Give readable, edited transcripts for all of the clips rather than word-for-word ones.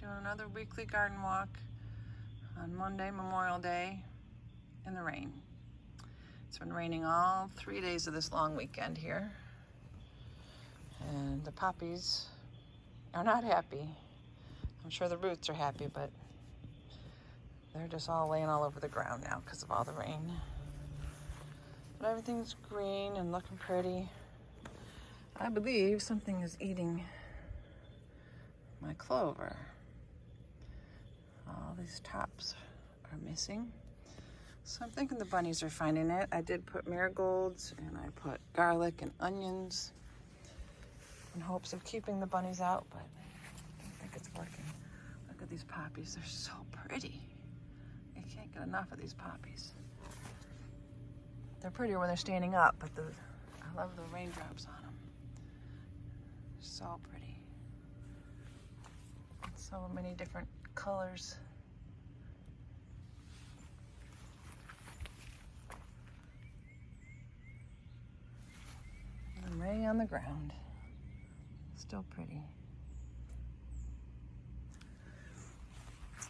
Doing another weekly garden walk on Monday, Memorial Day, in the rain. It's been raining all 3 days of this long weekend here. And the poppies are not happy. I'm sure the roots are happy, but they're just all laying all over the ground now because of all the rain. But everything's green and looking pretty. I believe something is eating my clover. All these tops are missing. So I'm thinking the bunnies are finding it. I did put marigolds and I put garlic and onions in hopes of keeping the bunnies out, but I don't think it's working. Look at these poppies, they're so pretty. I can't get enough of these poppies. They're prettier when they're standing up, but I love the raindrops on them. So pretty. So many different colors. And laying on the ground. Still pretty.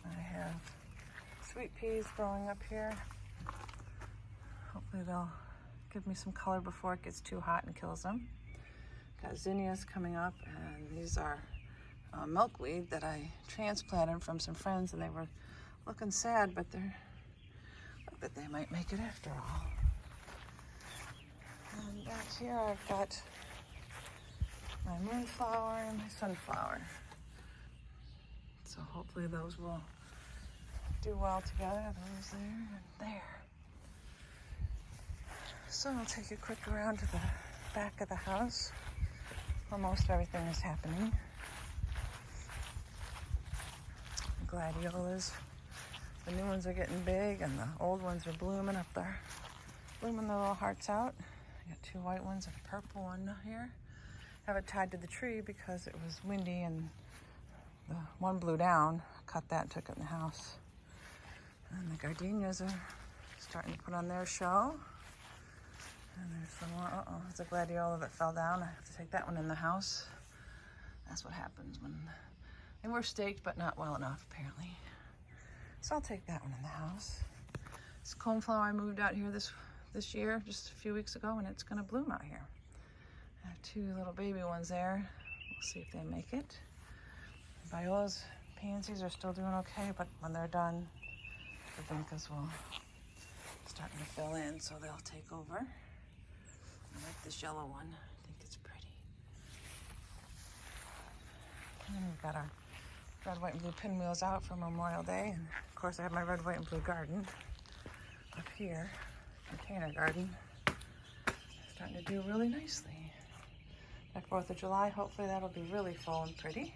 I have sweet peas growing up here. Hopefully they'll give me some color before it gets too hot and kills them. Got zinnias coming up, and these are milkweed that I transplanted from some friends, and they were looking sad, but they might make it after all. And back here I've got my moonflower and my sunflower. So hopefully those will do well together, those there and there. So I'll take a quick around to the back of the house where most everything is happening. The gladiolas, the new ones are getting big and the old ones are blooming up there, blooming their little hearts out. I got two white ones and a purple one here. Have it tied to the tree because it was windy and the one blew down. Cut that and took it in the house. And the gardenias are starting to put on their show. And there's some more. It's a gladiola that fell down. I have to take that one in the house. That's what happens when they were staked, but not well enough, apparently. So I'll take that one in the house. This coneflower I moved out here this year, just a few weeks ago, and it's going to bloom out here. I have two little baby ones there. We'll see if they make it. Viola's pansies are still doing okay, but when they're done, the vincas will starting to fill in, so they'll take over. I like this yellow one. I think it's pretty. And we've got our red, white, and blue pinwheels out for Memorial Day. And of course I have my red, white, and blue garden up here, container garden. Starting to do really nicely. That 4th of July, hopefully that'll be really full and pretty.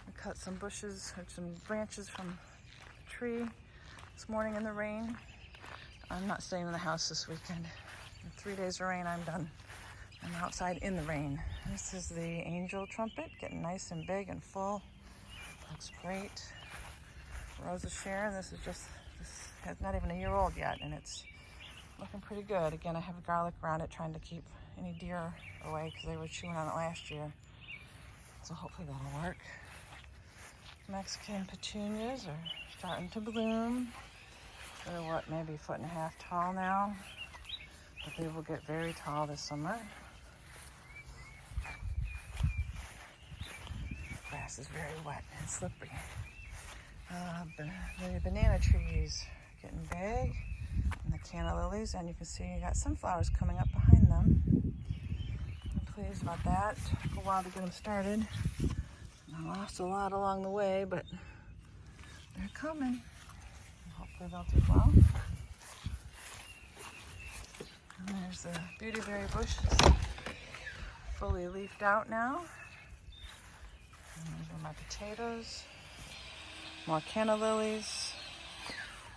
I cut some bushes or some branches from the tree this morning in the rain. I'm not staying in the house this weekend. In 3 days of rain, I'm done. I'm outside in the rain. This is the angel trumpet, getting nice and big and full. Looks great. Rose of Sharon, this is not even a year old yet, and it's looking pretty good. Again, I have garlic around it, trying to keep any deer away because they were chewing on it last year. So hopefully that'll work. Mexican petunias are starting to bloom. They're what, maybe 1.5 feet tall now, but they will get very tall this summer. Grass is very wet and slippery. The banana trees are getting big, and the canna lilies, and you can see you got sunflowers coming up behind them. I'm pleased about that. Took a while to get them started. I lost a lot along the way, but they're coming. Hopefully they'll do well. And there's the beautyberry bushes, fully leafed out now. And these are my potatoes. More canna lilies.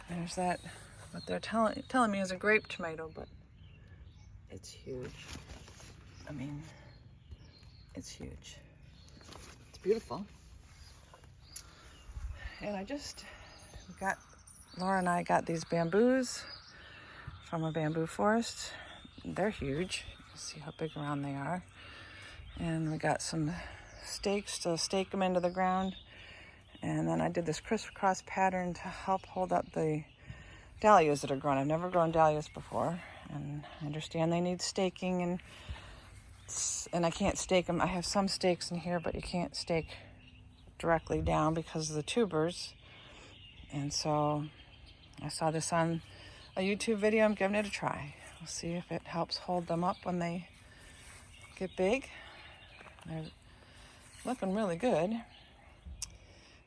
There's that, what they're telling me is a grape tomato, but it's huge. I mean, it's huge. It's beautiful. And Laura and I got these bamboos from a bamboo forest. They're huge. You can see how big around they are. And we got some stakes to stake them into the ground. And then I did this crisscross pattern to help hold up the dahlias that are grown. I've never grown dahlias before, and I understand they need staking, and I can't stake them. I have some stakes in here, but you can't stake directly down because of the tubers. And so I saw this on a YouTube video. I'm giving it a try. We'll see if it helps hold them up when they get big. They're looking really good.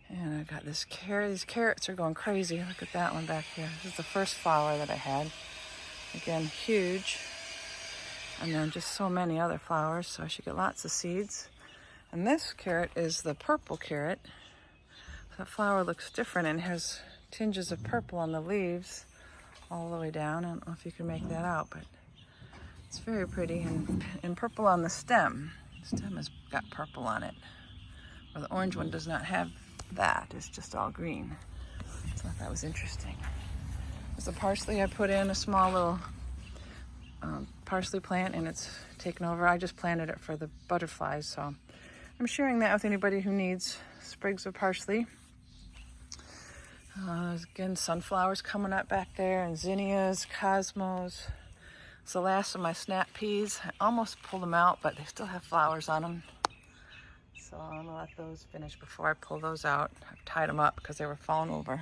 And I got this carrot. These carrots are going crazy. Look at that one back here. This is the first flower that I had. Again, huge. And then just so many other flowers, so I should get lots of seeds. And this carrot is the purple carrot. That flower looks different and has tinges of purple on the leaves all the way down. I don't know if you can make that out, but it's very pretty. And purple on the stem. The stem has got purple on it. Well, the orange one does not have that. It's just all green. So I thought that was interesting. There's a parsley I put in, a small little parsley plant, and it's taken over. I just planted it for the butterflies, so I'm sharing that with anybody who needs sprigs of parsley. Again, sunflowers coming up back there, and zinnias, cosmos. It's the last of my snap peas. I almost pulled them out, but they still have flowers on them. So I'm gonna let those finish before I pull those out. I've tied them up because they were falling over.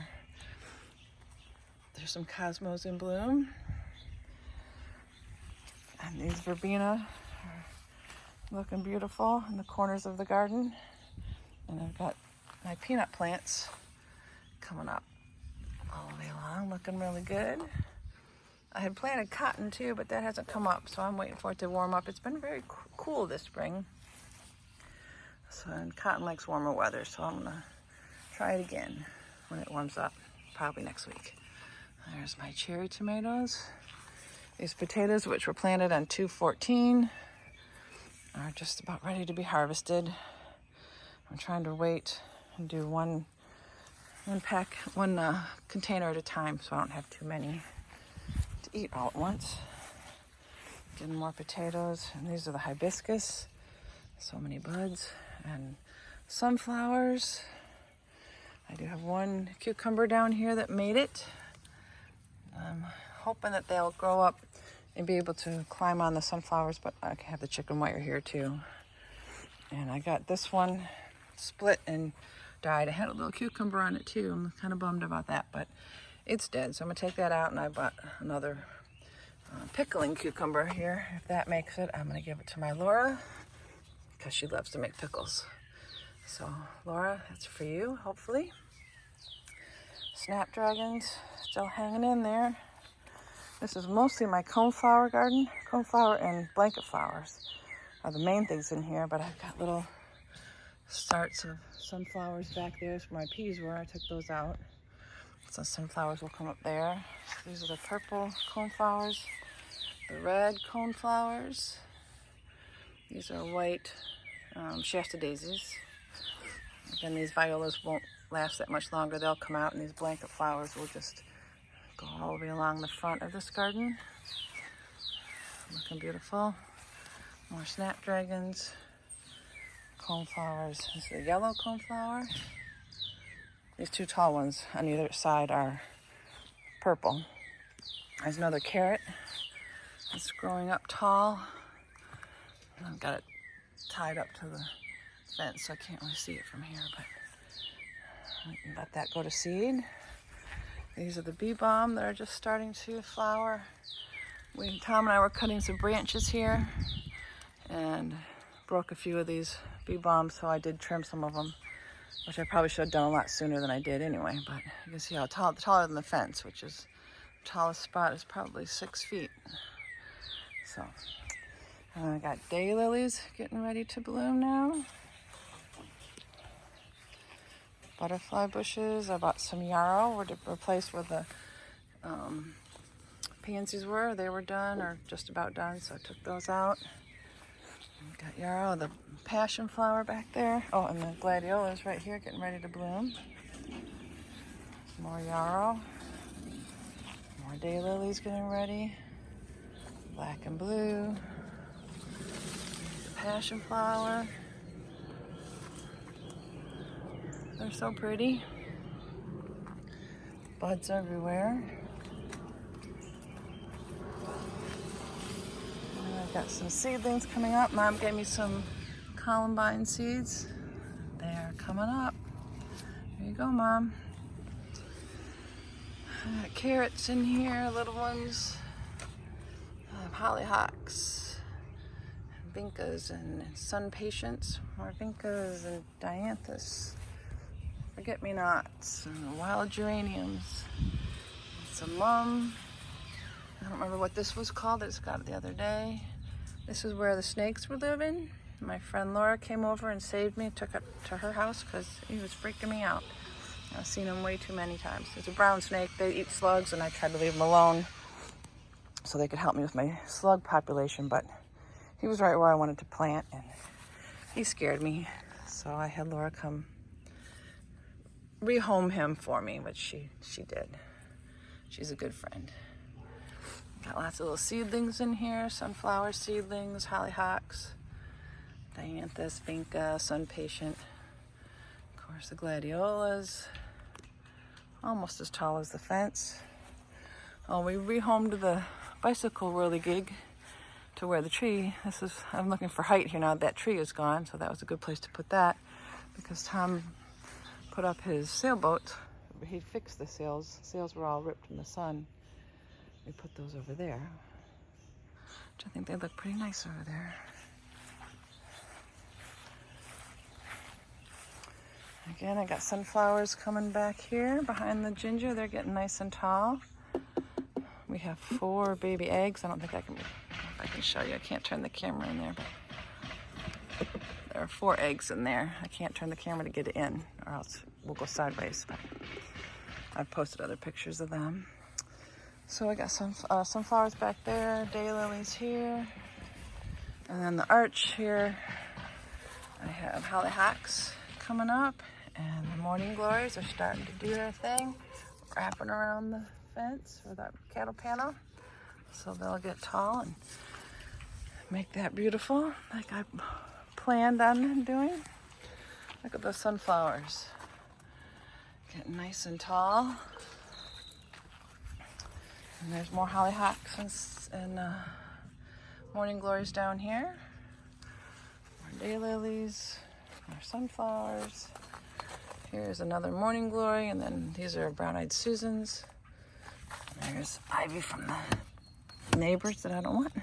There's some cosmos in bloom. And these verbena are looking beautiful in the corners of the garden. And I've got my peanut plants coming up all the way along, looking really good. I had planted cotton too, but that hasn't come up, so I'm waiting for it to warm up. It's been very cool this spring. So, and cotton likes warmer weather, so I'm gonna try it again when it warms up, probably next week. There's my cherry tomatoes. These potatoes, which were planted on 2/14, are just about ready to be harvested. I'm trying to wait and do one container at a time, so I don't have too many to eat all at once. Getting more potatoes, and these are the hibiscus. So many buds. And sunflowers. I do have one cucumber down here that made it. I'm hoping that they'll grow up and be able to climb on the sunflowers, but I can have the chicken wire here too. And I got this one split and died. I had a little cucumber on it too. I'm kind of bummed about that, but it's dead. So I'm gonna take that out, and I bought another pickling cucumber here. If that makes it, I'm gonna give it to my Laura, because she loves to make pickles. So Laura, that's for you, hopefully. Snapdragons still hanging in there. This is mostly my coneflower garden. Coneflower and blanket flowers are the main things in here, but I've got little starts of sunflowers back there where my peas were. I took those out. So sunflowers will come up there. These are the purple coneflowers, the red coneflowers. These are white Shasta daisies. Again, these violas won't last that much longer. They'll come out, and these blanket flowers will just go all the way along the front of this garden. Looking beautiful. More snapdragons, coneflowers. This is the yellow coneflower. These two tall ones on either side are purple. There's another carrot. It's growing up tall. I've got it tied up to the fence, so I can't really see it from here, but I can let that go to seed. These are the bee balm that are just starting to flower. Tom and I were cutting some branches here and broke a few of these bee balms, so I did trim some of them, which I probably should have done a lot sooner than I did anyway, but you can see how taller than the fence, which is the tallest spot is probably 6 feet. So I got daylilies getting ready to bloom now. Butterfly bushes. I bought some yarrow to replace where the pansies were. They were done or just about done, so I took those out. Got yarrow, the passion flower back there. Oh, and the gladiolas right here getting ready to bloom. More yarrow. More daylilies getting ready. Black and blue. passion flower. They're so pretty. Buds everywhere. And I've got some seedlings coming up. Mom gave me some columbine seeds. They are coming up. There you go, Mom. I got carrots in here, little ones. I have hollyhocks, vincas and sun patience, more vincas and dianthus, forget-me-nots, and wild geraniums. Some mum. I don't remember what this was called. I just got it the other day. This is where the snakes were living. My friend Laura came over and saved me, took it to her house because he was freaking me out. I've seen him way too many times. It's a brown snake. They eat slugs, and I tried to leave them alone so they could help me with my slug population, but he was right where I wanted to plant, and he scared me. So I had Laura come rehome him for me, which she did. She's a good friend. Got lots of little seedlings in here, sunflower seedlings, hollyhocks, dianthus, vinca, sun patient. Of course, the gladiolas, almost as tall as the fence. Oh, we rehomed the bicycle whirligig to where the tree, I'm looking for height here now. That tree is gone, so that was a good place to put that because Tom put up his sailboat. He fixed the sails. Sails were all ripped in the sun. We put those over there, which I think they look pretty nice over there. Again, I got sunflowers coming back here behind the ginger. They're getting nice and tall. We have 4 baby eggs. I don't think if I can show you. I can't turn the camera in there, but there are 4 eggs in there. I can't turn the camera to get it in, or else we'll go sideways. But I've posted other pictures of them. So I got some sunflowers back there, daylilies here, and then the arch here. I have hollyhocks coming up, and the morning glories are starting to do their thing, wrapping around the fence or that cattle panel, so they'll get tall and make that beautiful like I planned on doing. Look at those sunflowers getting nice and tall. And there's more hollyhocks and morning glories down here. More daylilies, more sunflowers. Here's another morning glory, and then these are brown-eyed Susans. There's ivy from the neighbors that I don't want.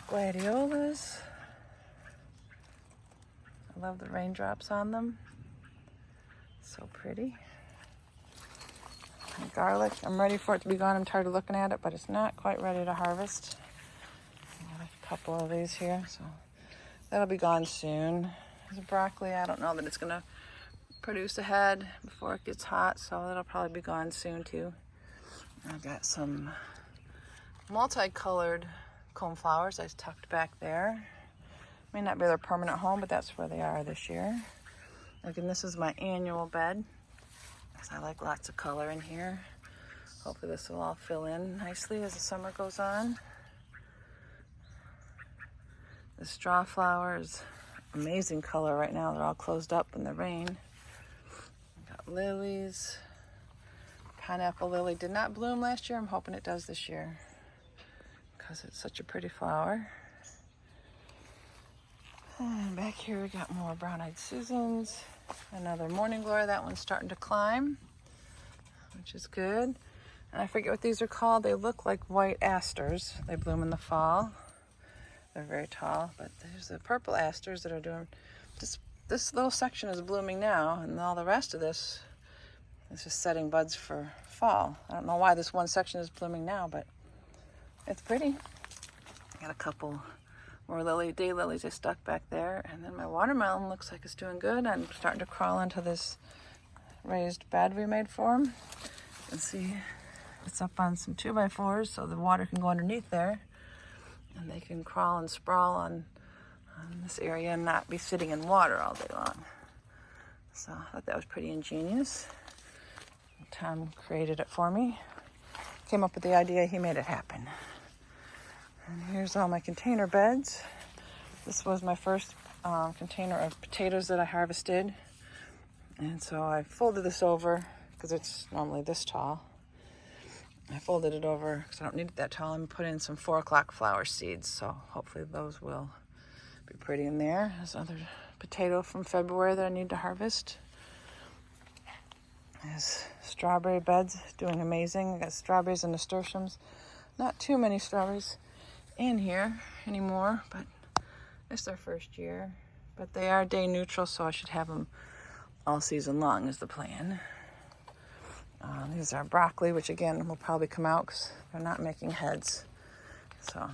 Gladiolas. I love the raindrops on them. So pretty. And garlic, I'm ready for it to be gone. I'm tired of looking at it, but it's not quite ready to harvest. I got a couple of these here, so that'll be gone soon. There's broccoli. I don't know that it's gonna produce a head before it gets hot, so that'll probably be gone soon too. I've got some multicolored coneflowers I tucked back there. May not be their permanent home, but that's where they are this year. Again, this is my annual bed. I like lots of color in here. Hopefully this will all fill in nicely as the summer goes on. The straw flowers, amazing color right now. They're all closed up in the rain. Got lilies. Pineapple lily did not bloom last year. I'm hoping it does this year because it's such a pretty flower. And back here we got more brown-eyed Susans. Another morning glory. That one's starting to climb, which is good. And I forget what these are called. They look like white asters. They bloom in the fall. They're very tall, but there's the purple asters that are doing this little section is blooming now, and all the rest of this is just setting buds for fall. I don't know why this one section is blooming now, but it's pretty. I got a couple more daylilies I stuck back there, and then my watermelon looks like it's doing good. I'm starting to crawl into this raised bed we made for him. You can see it's up on some 2x4s, so the water can go underneath there, and they can crawl and sprawl on this area and not be sitting in water all day long. So I thought that was pretty ingenious. Tom created it for me. Came up with the idea, he made it happen. And here's all my container beds. This was my first container of potatoes that I harvested. And so I folded this over because it's normally this tall. I folded it over because I don't need it that tall and put in some 4 o'clock flower seeds. So hopefully those will be pretty in there. There's another potato from February that I need to harvest. There's strawberry beds doing amazing. I got strawberries and nasturtiums. Not too many strawberries in here anymore, but it's their first year. But they are day neutral, so I should have them all season long is the plan. These are broccoli, which again will probably come out because they're not making heads. So,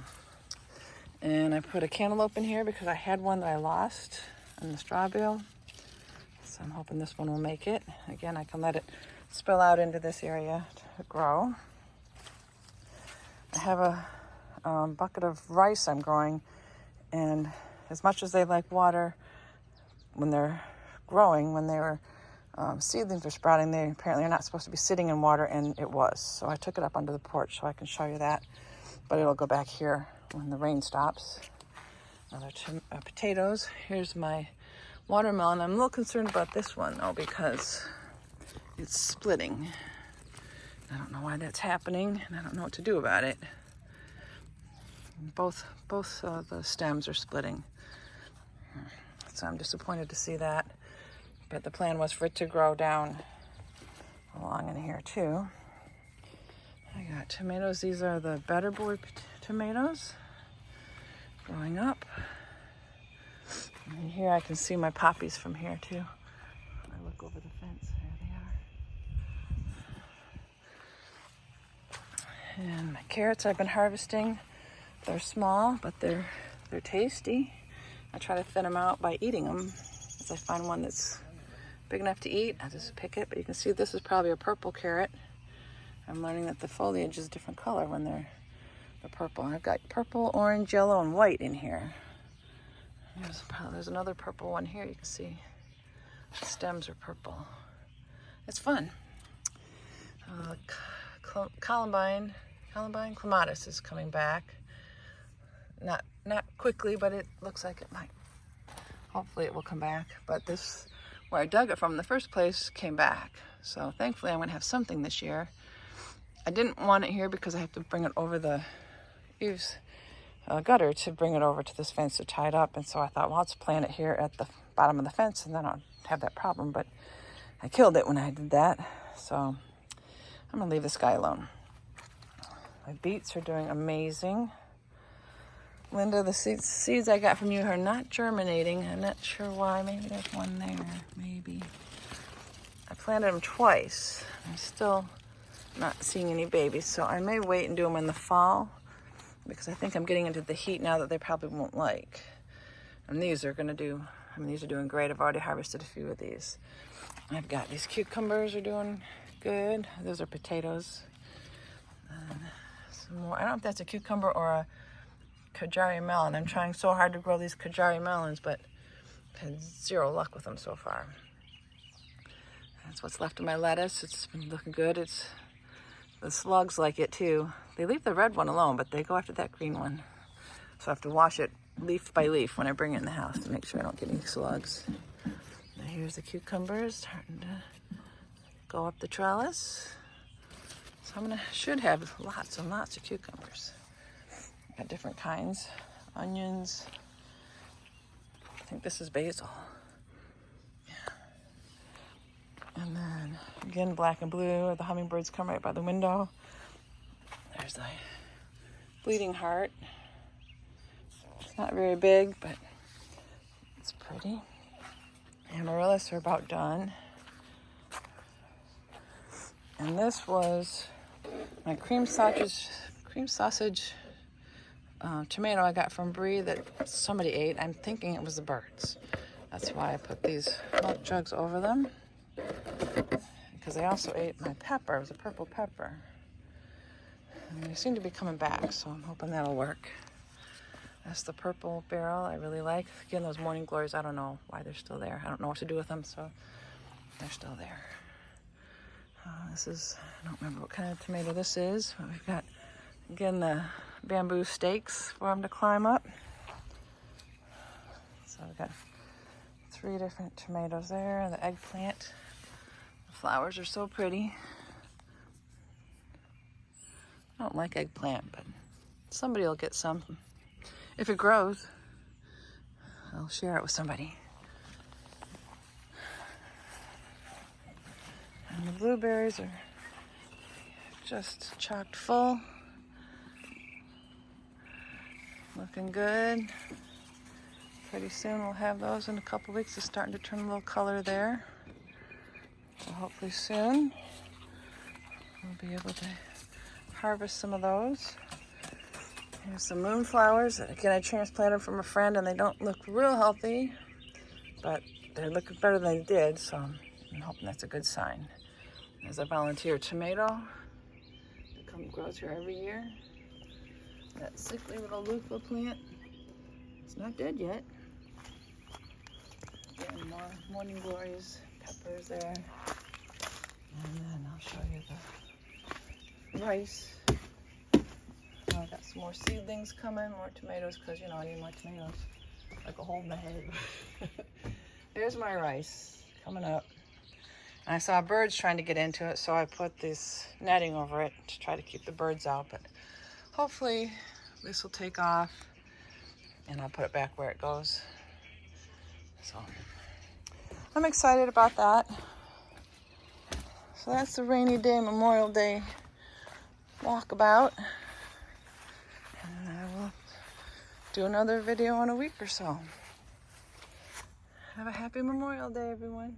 and I put a cantaloupe in here because I had one that I lost in the straw bale. So I'm hoping this one will make it. Again, I can let it spill out into this area to grow. I have a bucket of rice I'm growing, and as much as they like water when they're growing, when they were seedlings are sprouting, they apparently are not supposed to be sitting in water, and it was. So I took it up onto the porch so I can show you that, but it'll go back here when the rain stops. Another potatoes. Here's my watermelon. I'm a little concerned about this one though because it's splitting. I don't know why that's happening, and I don't know what to do about it. Both the stems are splitting, so I'm disappointed to see that. But the plan was for it to grow down along in here too. I got tomatoes. These are the Better Boy tomatoes growing up. And here I can see my poppies from here too. I look over the fence. There they are. And my carrots I've been harvesting. They're small, but they're tasty. I try to thin them out by eating them. As I find one that's big enough to eat, I just pick it. But you can see this is probably a purple carrot. I'm learning that the foliage is a different color when they're purple. I've got purple, orange, yellow, and white in here. There's another purple one here. You can see the stems are purple. It's fun. Columbine clematis is coming back. Not quickly, but it looks like it might. Hopefully it will come back. But this, where I dug it from in the first place, came back. So thankfully I'm going to have something this year. I didn't want it here because I have to bring it over the eaves gutter to bring it over to this fence to tie it up. And so I thought, well, let's plant it here at the bottom of the fence and then I'll have that problem. But I killed it when I did that. So I'm going to leave this guy alone. My beets are doing amazing. Linda, the seeds I got from you are not germinating. I'm not sure why. Maybe there's one there. Maybe. I planted them twice. I'm still not seeing any babies, so I may wait and do them in the fall because I think I'm getting into the heat now that they probably won't like. And these are these are doing great. I've already harvested a few of these. I've got these cucumbers are doing good. Those are potatoes. Some more. I don't know if that's a cucumber or a Kajari melon. I'm trying so hard to grow these Kajari melons, but I've had zero luck with them so far. That's what's left of my lettuce. It's been looking good. The slugs like it too. They leave the red one alone, but they go after that green one. So I have to wash it leaf by leaf when I bring it in the house to make sure I don't get any slugs. Now here's the cucumbers starting to go up the trellis. So should have lots and lots of cucumbers. Got different kinds. Onions. I think this is basil. Yeah. And then again, black and blue. The hummingbirds come right by the window. There's the bleeding heart. It's not very big, but it's pretty. Amaryllis are about done. And this was my cream sausage tomato I got from Brie that somebody ate. I'm thinking it was the birds. That's why I put these milk jugs over them. Because they also ate my pepper. It was a purple pepper. And they seem to be coming back, so I'm hoping that'll work. That's the purple barrel I really like. Again, those morning glories, I don't know why they're still there. I don't know what to do with them, so they're still there. I don't remember what kind of tomato this is. But we've got, again, the bamboo stakes for them to climb up. So I've got 3 different tomatoes there, and the eggplant. The flowers are so pretty. I don't like eggplant, but somebody will get some. If it grows, I'll share it with somebody. And the blueberries are just chocked full. Looking good. Pretty soon we'll have those in a couple weeks. It's starting to turn a little color there. So hopefully soon we'll be able to harvest some of those. Here's some moonflowers. Again, I transplanted from a friend and they don't look real healthy, but they're looking better than they did, so I'm hoping that's a good sign. There's a volunteer tomato that grows here every year. That sickly little loofah plant, it's not dead yet. Again, more morning glories, peppers there. And then I'll show you the rice. I've got some more seedlings coming, more tomatoes, because you know I need more tomatoes. Like a hole in the head. There's my rice coming up. And I saw birds trying to get into it, so I put this netting over it to try to keep the birds out. But hopefully this will take off and I'll put it back where it goes. So I'm excited about that. So that's the rainy day, Memorial Day walkabout. And I will do another video in a week or so. Have a happy Memorial Day, everyone.